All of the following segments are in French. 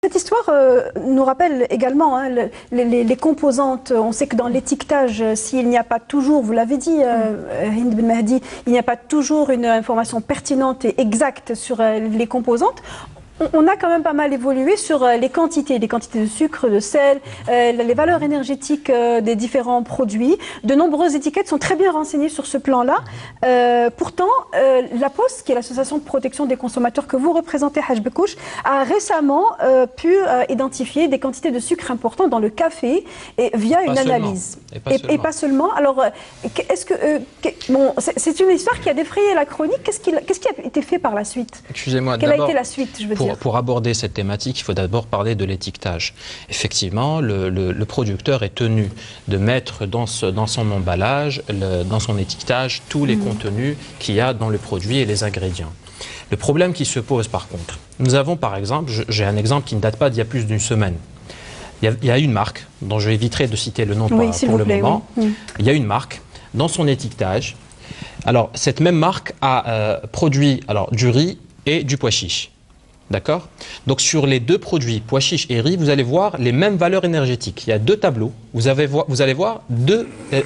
Cette histoire nous rappelle également les composantes. On sait que dans l'étiquetage, s'il n'y a pas toujours, vous l'avez dit, Hind Ben Mahdi, il n'y a pas toujours une information pertinente et exacte sur les composantes. On a quand même pas mal évolué sur les quantités de sucre, de sel, les valeurs énergétiques des différents produits. De nombreuses étiquettes sont très bien renseignées sur ce plan-là. Pourtant, la Poste, qui est l'association de protection des consommateurs que vous représentez, Haj Bekouch, a récemment pu identifier des quantités de sucre importantes dans le café et via une analyse. Et pas seulement. Alors, est-ce que bon, c'est une histoire qui a défrayé la chronique. Qu'est-ce qui a été fait par la suite? Excusez-moi. Quelle a été la suite, je veux dire? Pour aborder cette thématique, il faut d'abord parler de l'étiquetage. Effectivement, le producteur est tenu de mettre dans son emballage, dans son étiquetage, tous les contenus qu'il y a dans le produit et les ingrédients. Le problème qui se pose par contre, nous avons par exemple, j'ai un exemple qui ne date pas d'il y a plus d'une semaine. Il y a une marque, dont je éviterai de citer le nom pour le moment. Oui. Il y a une marque, dans son étiquetage. Alors, cette même marque a produit du riz et du pois chiche. D'accord? Donc sur les deux produits, pois chiche et riz, vous allez voir les mêmes valeurs énergétiques. Il y a deux tableaux. Vous allez voir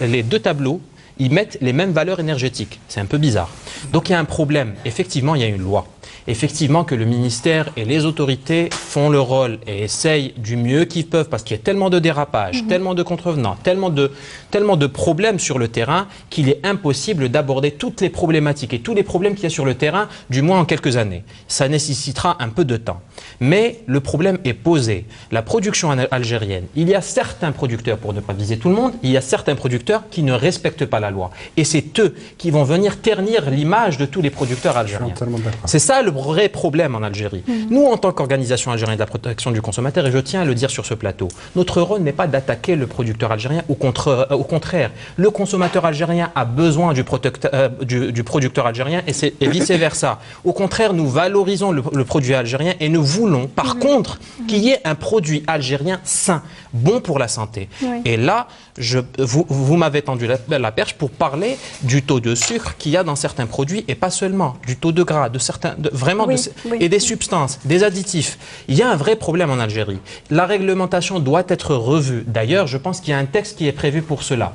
les deux tableaux, ils mettent les mêmes valeurs énergétiques. C'est un peu bizarre. Donc il y a un problème. Effectivement, il y a une loi. Effectivement que le ministère et les autorités font le rôle et essayent du mieux qu'ils peuvent parce qu'il y a tellement de dérapages, tellement de contrevenants, tellement de problèmes sur le terrain qu'il est impossible d'aborder toutes les problématiques et tous les problèmes qu'il y a sur le terrain, du moins en quelques années. Ça nécessitera un peu de temps. Mais le problème est posé. La production algérienne, il y a certains producteurs, pour ne pas viser tout le monde, il y a certains producteurs qui ne respectent pas la loi. Et c'est eux qui vont venir ternir l'image de tous les producteurs algériens. C'est ça le vrai problème en Algérie. Nous, en tant qu'organisation algérienne de la protection du consommateur, et je tiens à le dire sur ce plateau, notre rôle n'est pas d'attaquer le producteur algérien, au contraire. Le consommateur algérien a besoin du producteur algérien et vice-versa. Au contraire, nous valorisons le produit algérien et nous voulons, par contre, qu'il y ait un produit algérien sain, bon pour la santé. Et là, vous m'avez tendu la perche pour parler du taux de sucre qu'il y a dans certains produits et pas seulement, du taux de gras, et des substances, des additifs. Il y a un vrai problème en Algérie. La réglementation doit être revue. D'ailleurs, je pense qu'il y a un texte qui est prévu pour cela.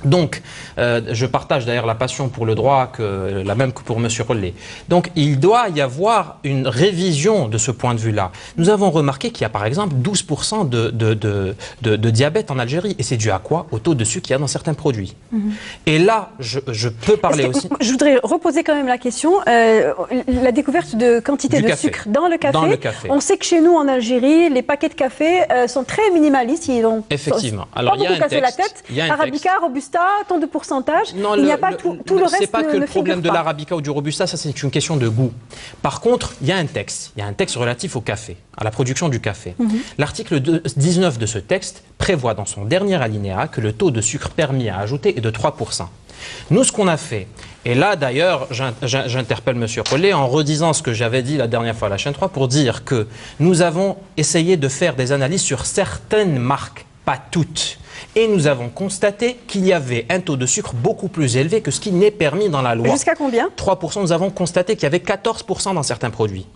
Donc, je partage d'ailleurs la passion pour le droit, la même que pour M. Rollet. Donc, il doit y avoir une révision de ce point de vue-là. Nous avons remarqué qu'il y a par exemple 12% de diabète en Algérie. Et c'est dû à quoi? Au taux de sucre qu'il y a dans certains produits. Et là, je peux parler aussi... Je voudrais reposer quand même la question. La découverte de quantité de sucre dans le café. On sait que chez nous, en Algérie, les paquets de café sont très minimalistes. Effectivement. Alors, il y a un texte. Arabica, Robusta, tant de pourcentage. Non, il n'y a pas tout le reste. C'est pas que le problème de l'Arabica ou du Robusta, ça c'est une question de goût. Par contre, il y a un texte. Il y a un texte relatif au café, à la production du café. L'article 19 de ce texte prévoit dans son dernier alinéa que le taux de sucre permis à ajouter est de 3%. Nous, ce qu'on a fait, et là d'ailleurs, j'interpelle M. Rollet en redisant ce que j'avais dit la dernière fois à la chaîne 3 pour dire que nous avons essayé de faire des analyses sur certaines marques, pas toutes. Et nous avons constaté qu'il y avait un taux de sucre beaucoup plus élevé que ce qui n'est permis dans la loi. Jusqu'à combien? 3%. Nous avons constaté qu'il y avait 14% dans certains produits.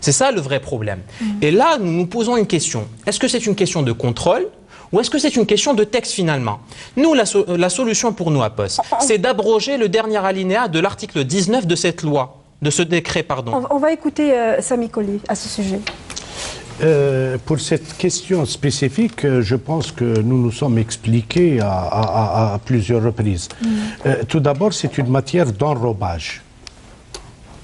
C'est ça le vrai problème. Et là, nous nous posons une question. Est-ce que c'est une question de contrôle ou est-ce que c'est une question de texte finalement? Nous, la solution pour nous à Poste, c'est d'abroger le dernier alinéa de l'article 19 de cette loi, de ce décret, pardon. On va écouter Sami Colli à ce sujet. Pour cette question spécifique, je pense que nous nous sommes expliqués à plusieurs reprises. Tout d'abord, c'est une matière d'enrobage.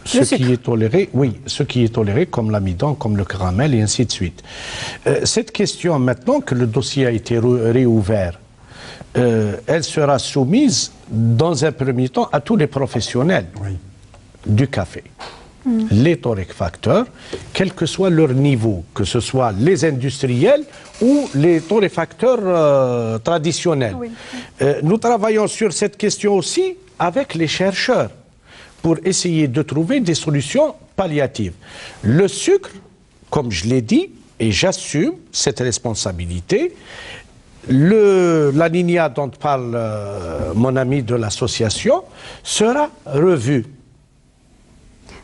Ce qui est toléré, oui, ce qui est toléré comme l'amidon, comme le caramel et ainsi de suite. Cette question, maintenant que le dossier a été réouvert, elle sera soumise dans un premier temps à tous les professionnels du café. Les torréfacteurs, quel que soit leur niveau, que ce soit les industriels ou les torréfacteurs traditionnels. Nous travaillons sur cette question aussi avec les chercheurs pour essayer de trouver des solutions palliatives. Le sucre, comme je l'ai dit, et j'assume cette responsabilité, l'alinéa dont parle mon ami de l'association sera revu.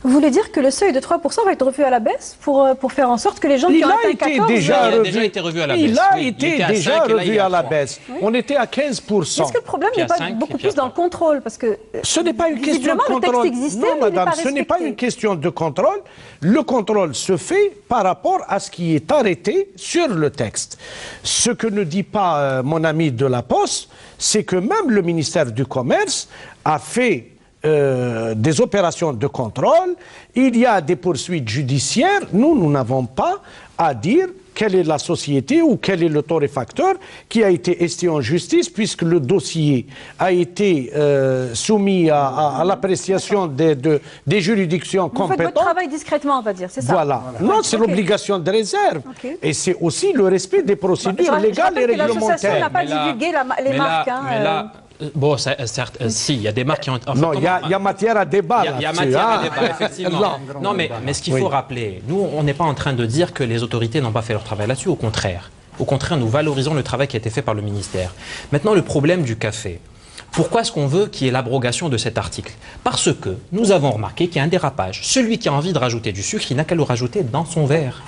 Vous voulez dire que le seuil de 3% va être revu à la baisse pour faire en sorte que les gens qui ont atteint 14... Il a déjà été revu à la baisse. Il a été déjà revu à la baisse. On était à 15%. Est-ce que le problème n'est pas beaucoup plus dans le contrôle? Parce que ce n'est pas une question de contrôle. Non, madame, ce n'est pas une question de contrôle. Le contrôle se fait par rapport à ce qui est arrêté sur le texte. Ce que ne dit pas mon ami de la Poste, c'est que même le ministère du Commerce a fait des opérations de contrôle, il y a des poursuites judiciaires. Nous n'avons pas à dire quelle est la société ou quel est le torréfacteur qui a été estimé en justice, puisque le dossier a été soumis à l'appréciation des juridictions compétentes. Vous faites votre travail discrètement, on va dire, c'est ça? Voilà. Non, c'est l'obligation de réserve. Et c'est aussi le respect des procédures légales et réglementaires. L'association n'a pas divulgué les marques. Bon, certes, si, il y a des marques qui ont... Non, il y a matière à débat. Il y a matière à débat, effectivement. Non, mais ce qu'il faut rappeler, nous, on n'est pas en train de dire que les autorités n'ont pas fait leur travail là-dessus, au contraire. Au contraire, nous valorisons le travail qui a été fait par le ministère. Maintenant, le problème du café. Pourquoi est-ce qu'on veut qu'il y ait l'abrogation de cet article? Parce que nous avons remarqué qu'il y a un dérapage. Celui qui a envie de rajouter du sucre, il n'a qu'à le rajouter dans son verre.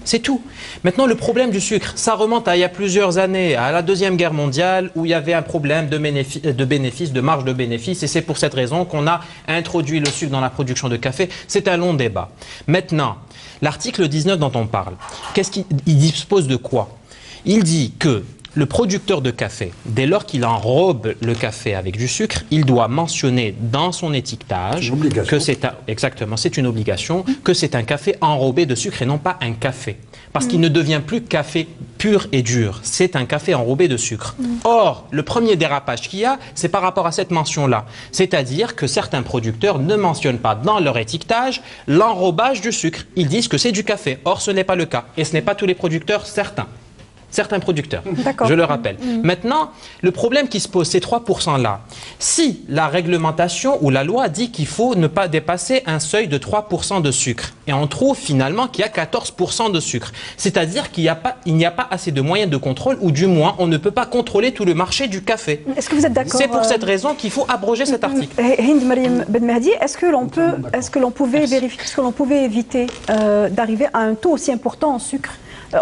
C'est tout. Maintenant, le problème du sucre, ça remonte à il y a plusieurs années, à la Deuxième Guerre mondiale, où il y avait un problème de bénéfice, de marge de bénéfice, et c'est pour cette raison qu'on a introduit le sucre dans la production de café. C'est un long débat. Maintenant, l'article 19 dont on parle, qu'est-ce qu'il dispose de quoi? Il dit que le producteur de café, dès lors qu'il enrobe le café avec du sucre, il doit mentionner dans son étiquetage que c'est une obligation, que c'est un café enrobé de sucre et non pas un café. Parce qu'il ne devient plus café pur et dur, c'est un café enrobé de sucre. Or, le premier dérapage qu'il y a, c'est par rapport à cette mention-là. C'est-à-dire que certains producteurs ne mentionnent pas dans leur étiquetage l'enrobage du sucre. Ils disent que c'est du café. Or, ce n'est pas le cas. Et ce n'est pas tous les producteurs, certains producteurs, je le rappelle. Maintenant, le problème qui se pose, ces 3%-là, si la réglementation ou la loi dit qu'il faut ne pas dépasser un seuil de 3% de sucre, et on trouve finalement qu'il y a 14% de sucre, c'est-à-dire qu'il n'y a pas assez de moyens de contrôle, ou du moins, on ne peut pas contrôler tout le marché du café. Est-ce que vous êtes d'accord? C'est pour cette raison qu'il faut abroger cet article. Hind Mariam Ben Mehdi, est-ce que l'on pouvait vérifier, est-ce que l'on pouvait éviter d'arriver à un taux aussi important en sucre?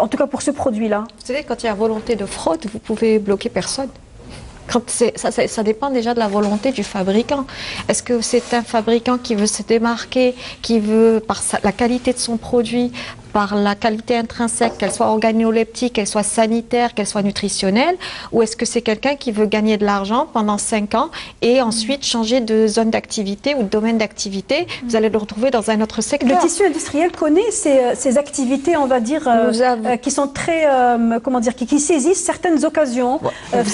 En tout cas pour ce produit-là. Vous savez, quand il y a volonté de fraude, vous pouvez bloquer personne. Ça dépend déjà de la volonté du fabricant. Est-ce que c'est un fabricant qui veut se démarquer, qui veut, par la qualité de son produit, par la qualité intrinsèque, qu'elle soit organoleptique, qu'elle soit sanitaire, qu'elle soit nutritionnelle, ou est-ce que c'est quelqu'un qui veut gagner de l'argent pendant 5 ans et ensuite changer de zone d'activité ou de domaine d'activité? Vous allez le retrouver dans un autre secteur. Le tissu industriel connaît ces activités, on va dire, qui sont très, comment dire, qui saisissent certaines occasions.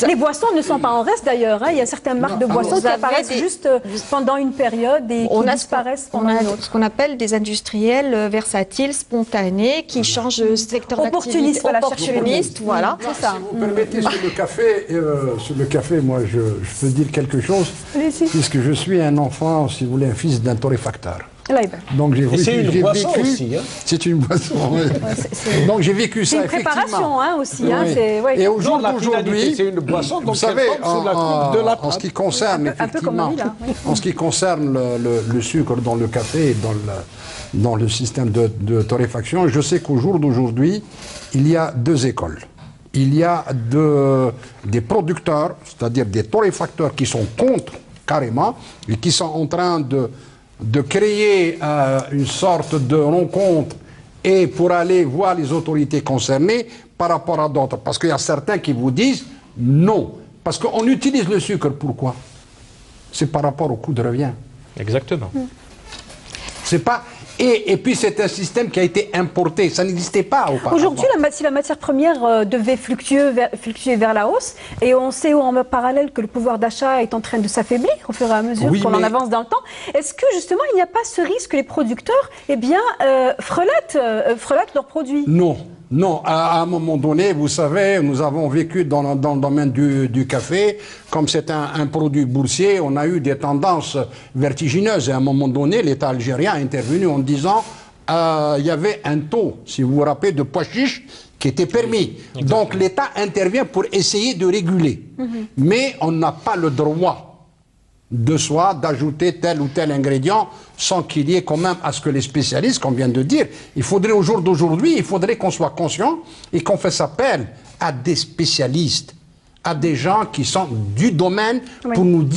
Les boissons ne sont pas en reste d'ailleurs. Il y a certaines marques de boissons qui apparaissent juste pendant une période et qui disparaissent pendant une autre. Ce qu'on appelle des industriels versatiles, spontanés, qui changent de secteur d'activité. Opportunistes, voilà. C'est ça. Si vous permettez, sur le café, moi, je peux dire quelque chose, puisque je suis un enfant, si vous voulez, un fils d'un torréfacteur. Donc j'ai vécu, c'est une boisson aussi. C'est une boisson. Donc j'ai vécu ça effectivement. C'est une préparation aussi. Et au jour d'aujourd'hui, c'est une boisson. Vous savez, en ce qui concerne effectivement, en ce qui concerne le sucre dans le café, dans le système de torréfaction, je sais qu'au jour d'aujourd'hui, il y a 2 écoles. Il y a des producteurs, c'est-à-dire des torréfacteurs qui sont contre carrément et qui sont en train de créer une sorte de rencontre et pour aller voir les autorités concernées par rapport à d'autres. Parce qu'il y a certains qui vous disent non. Parce qu'on utilise le sucre, pourquoi? C'est par rapport au coût de revient. Exactement. C'est pas... Et puis c'est un système qui a été importé, ça n'existait pas auparavant. Aujourd'hui, si la matière première devait fluctuer vers la hausse, et on sait en parallèle que le pouvoir d'achat est en train de s'affaiblir au fur et à mesure qu'on en avance dans le temps, est-ce que justement il n'y a pas ce risque que les producteurs frelatent leurs produits? Non, à un moment donné, vous savez, nous avons vécu dans le domaine du café, comme c'est un produit boursier, on a eu des tendances vertigineuses. Et à un moment donné, l'État algérien a intervenu en disant il y avait un taux, si vous vous rappelez, de pois chiches qui était permis. Exactement. Donc l'État intervient pour essayer de réguler. Mais on n'a pas le droit de soi d'ajouter tel ou tel ingrédient sans qu'il y ait quand même à ce que les spécialistes, comme vient de dire, il faudrait au jour d'aujourd'hui, il faudrait qu'on soit conscient et qu'on fasse appel à des spécialistes, à des gens qui sont du domaine pour nous dire